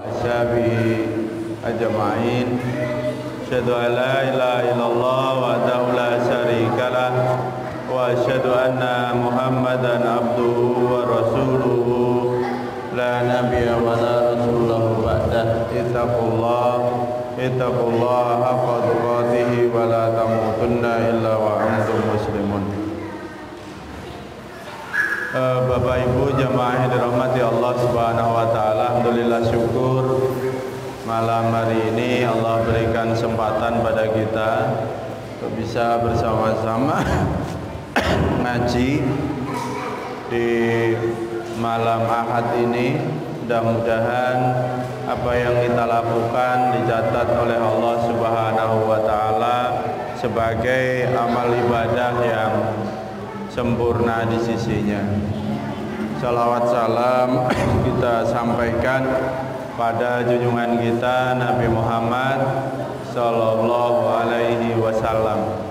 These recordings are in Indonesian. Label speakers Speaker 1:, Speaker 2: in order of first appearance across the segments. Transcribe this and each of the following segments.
Speaker 1: ashabihi ajma'in. Asyhadu an la ilaha illallah wahdahu la syarika lah wa asyhadu anna Muhammadan abduhu wa rasuluhu la nabiyya wa la rasulahu ba'dah. Ittaqullaha haqqa tuqatih wa la tamutunna illa wa antum muslimun. Bapak Ibu jamaah yang dirahmati Allah Subhanahu wa taala, alhamdulillah syukur malam hari ini Allah berikan kesempatan pada kita untuk bisa bersama-sama ngaji di malam Ahad ini. Mudah-mudahan apa yang kita lakukan dicatat oleh Allah Subhanahu wa taala sebagai amal ibadah yang sempurna di sisinya. Salawat salam kita sampaikan pada junjungan kita Nabi Muhammad sallallahu alaihi wasallam.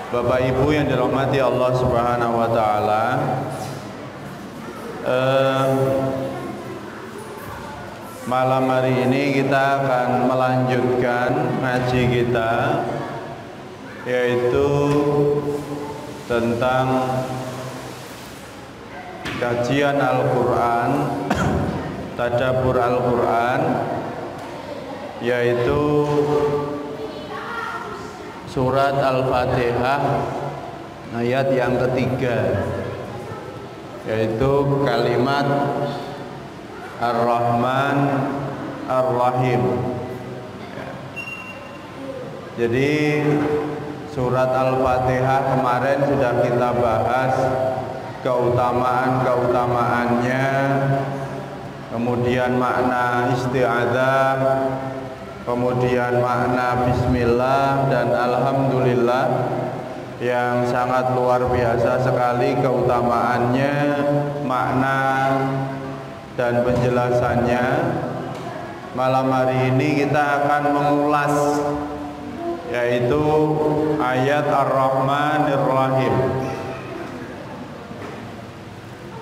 Speaker 1: Bapak Ibu yang dirahmati Allah Subhanahu wa taala, malam hari ini kita akan melanjutkan ngaji kita, yaitu tentang kajian Al-Quran, tadabbur Al-Quran, yaitu surat Al-Fatihah ayat yang ketiga, yaitu kalimat Ar-Rahman Ar-Rahim. Jadi surat Al-Fatihah kemarin sudah kita bahas keutamaan-keutamaannya, kemudian makna isti'adzah, kemudian makna bismillah, dan alhamdulillah yang sangat luar biasa sekali keutamaannya, makna dan penjelasannya. Malam hari ini kita akan mengulas yaitu ayat Ar-Rahmanir Rahim.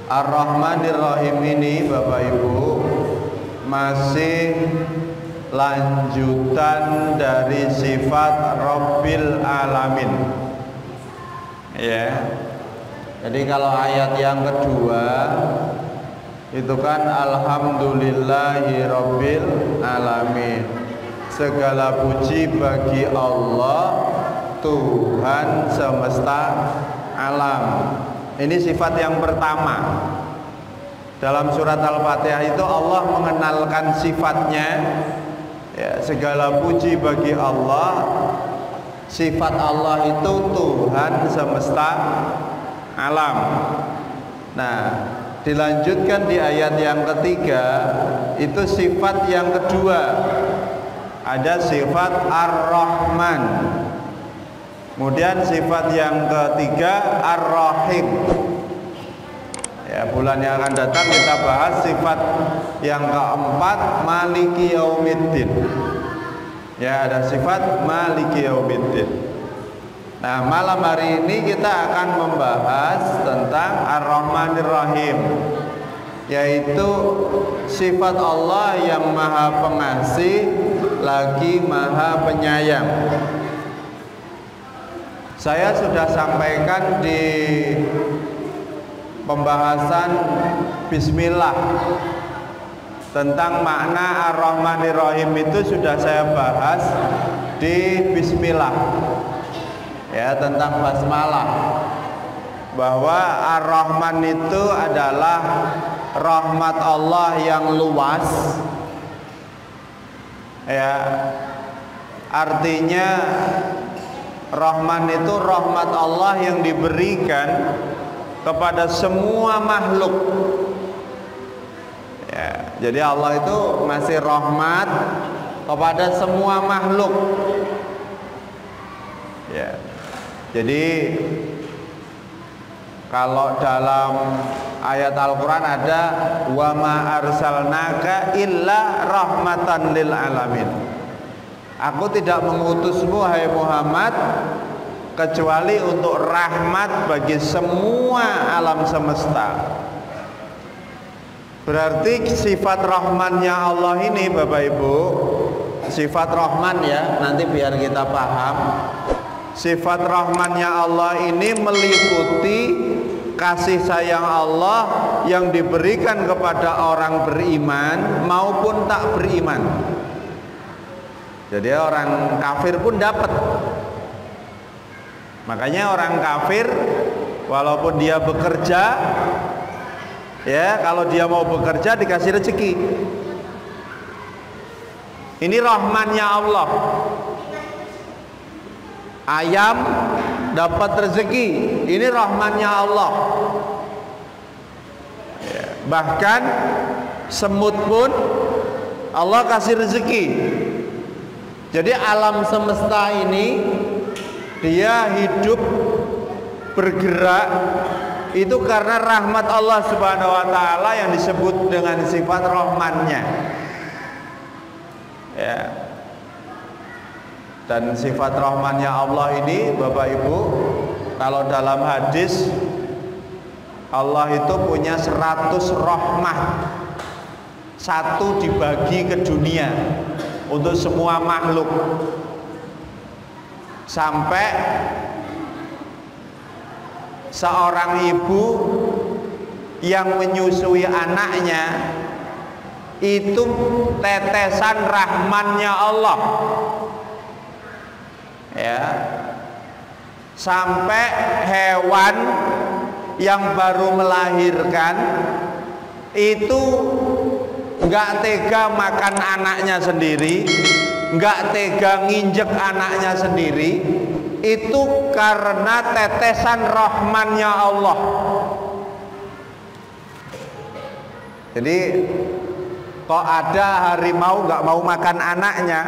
Speaker 1: Ar-Rahmanir Rahim ini Bapak Ibu masih lanjutan dari sifat Rabbil Alamin. Ya. Jadi kalau ayat yang kedua itu kan alhamdulillahi rabbil alamin. Segala puji bagi Allah, Tuhan semesta alam. Ini sifat yang pertama. Dalam surat Al-Fatihah itu Allah mengenalkan sifatnya, ya, segala puji bagi Allah. Sifat Allah itu Tuhan semesta alam. Nah, dilanjutkan di ayat yang ketiga, itu sifat yang kedua. Ada sifat Ar-Rahman. Kemudian sifat yang ketiga Ar-Rahim. Ya, bulan yang akan datang kita bahas sifat yang keempat Maliki Yaumiddin. Ya, ada sifat Maliki Yaumiddin. Nah, malam hari ini kita akan membahas tentang Ar-Rahmanir Rahim, yaitu sifat Allah yang maha pengasih lagi maha penyayang. Saya sudah sampaikan di pembahasan Bismillah tentang makna Ar-Rahmanir Rahim, itu sudah saya bahas di Bismillah, ya, tentang basmalah, bahwa Ar-Rahman itu adalah rahmat Allah yang luas, ya, artinya Rahman itu rahmat Allah yang diberikan kepada semua makhluk, ya, jadi Allah itu masih rahmat kepada semua makhluk, ya. Jadi kalau dalam ayat Al-Quran ada wa ma arsalnaka illa rahmatan lil alamin. Aku tidak mengutusmu hai Muhammad kecuali untuk rahmat bagi semua alam semesta. Berarti sifat rahmannya Allah ini Bapak Ibu, sifat rahman ya, nanti biar kita paham. Sifat rahmannya Allah ini meliputi kasih sayang Allah yang diberikan kepada orang beriman maupun tak beriman. Jadi orang kafir pun dapat. Makanya orang kafir walaupun dia bekerja, ya kalau dia mau bekerja dikasih rezeki. Ini rahmannya Allah. Ayam dapat rezeki, ini rahmannya Allah. Ya, bahkan semut pun Allah kasih rezeki. Jadi alam semesta ini dia hidup bergerak itu karena rahmat Allah Subhanahu wa taala yang disebut dengan sifat rahmannya. Ya. Dan sifat rahmannya Allah ini Bapak Ibu, kalau dalam hadis Allah itu punya 100 rahmah, satu dibagi ke dunia untuk semua makhluk, sampai seorang ibu yang menyusui anaknya itu tetesan rahmannya Allah, ya. Sampai hewan yang baru melahirkan itu nggak tega makan anaknya sendiri, nggak tega nginjek anaknya sendiri, itu karena tetesan rahmannya Allah. Jadi kok ada harimau nggak mau makan anaknya,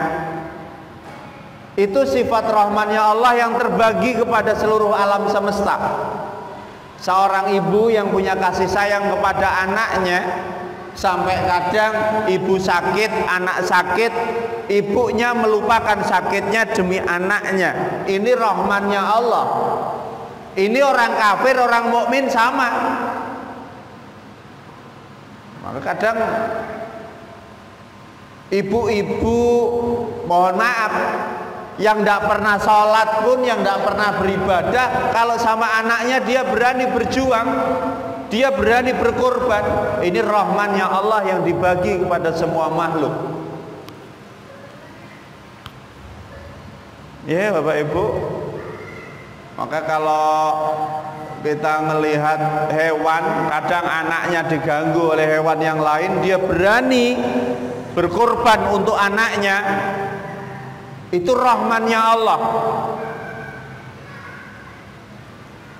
Speaker 1: itu sifat rahmannya Allah yang terbagi kepada seluruh alam semesta. Seorang ibu yang punya kasih sayang kepada anaknya, sampai kadang ibu sakit, anak sakit, ibunya melupakan sakitnya demi anaknya. Ini rahmannya Allah. Ini orang kafir, orang mukmin sama. Maka kadang ibu-ibu, mohon maaf, yang tidak pernah sholat pun, yang tidak pernah beribadah, kalau sama anaknya dia berani berjuang, dia berani berkorban. Ini rahmannya Allah yang dibagi kepada semua makhluk. Ya Bapak Ibu, maka kalau kita melihat hewan, kadang anaknya diganggu oleh hewan yang lain, dia berani berkorban untuk anaknya. Itu rahmannya Allah.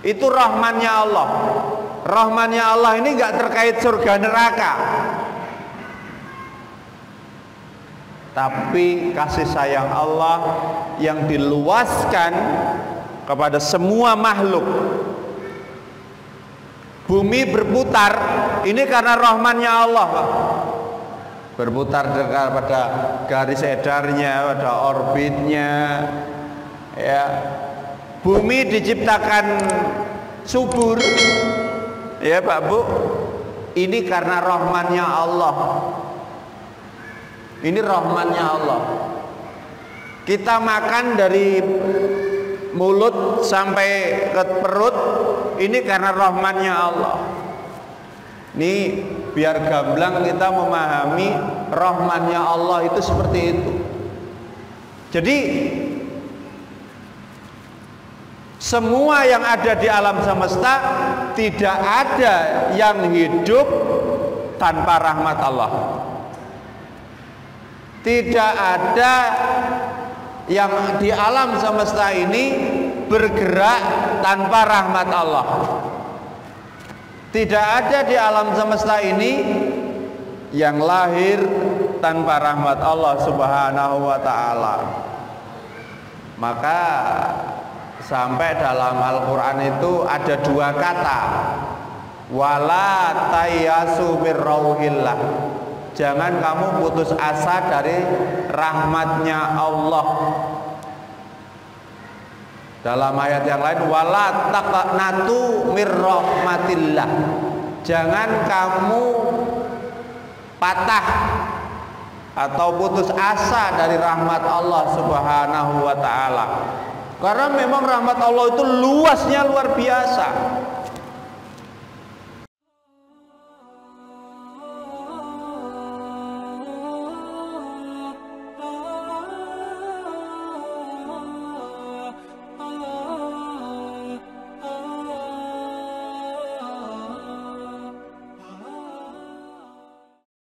Speaker 1: Itu rahmannya Allah. Rahmannya Allah ini nggak terkait surga neraka, tapi kasih sayang Allah yang diluaskan kepada semua makhluk. Bumi berputar, ini karena rahmannya Allah, Pak. Berputar pada garis edarnya, pada orbitnya, ya. Bumi diciptakan subur, ya Pak Bu, ini karena rahmannya Allah. Ini rahmannya Allah. Kita makan dari mulut sampai ke perut, ini karena rahmannya Allah. Ini biar gamblang kita memahami rahmannya Allah itu seperti itu. Jadi semua yang ada di alam semesta tidak ada yang hidup tanpa rahmat Allah. Tidak ada yang di alam semesta ini bergerak tanpa rahmat Allah. Tidak ada di alam semesta ini yang lahir tanpa rahmat Allah Subhanahu wa ta'ala. Maka sampai dalam Al-Quran itu ada dua kata, wala tayyasu mir rauhillah. Jangan kamu putus asa dari rahmatnya Allah. Dalam ayat yang lain, wala taqnatu mir rahmatillah. Jangan kamu patah atau putus asa dari rahmat Allah Subhanahu wa taala. Karena memang rahmat Allah itu luasnya luar biasa.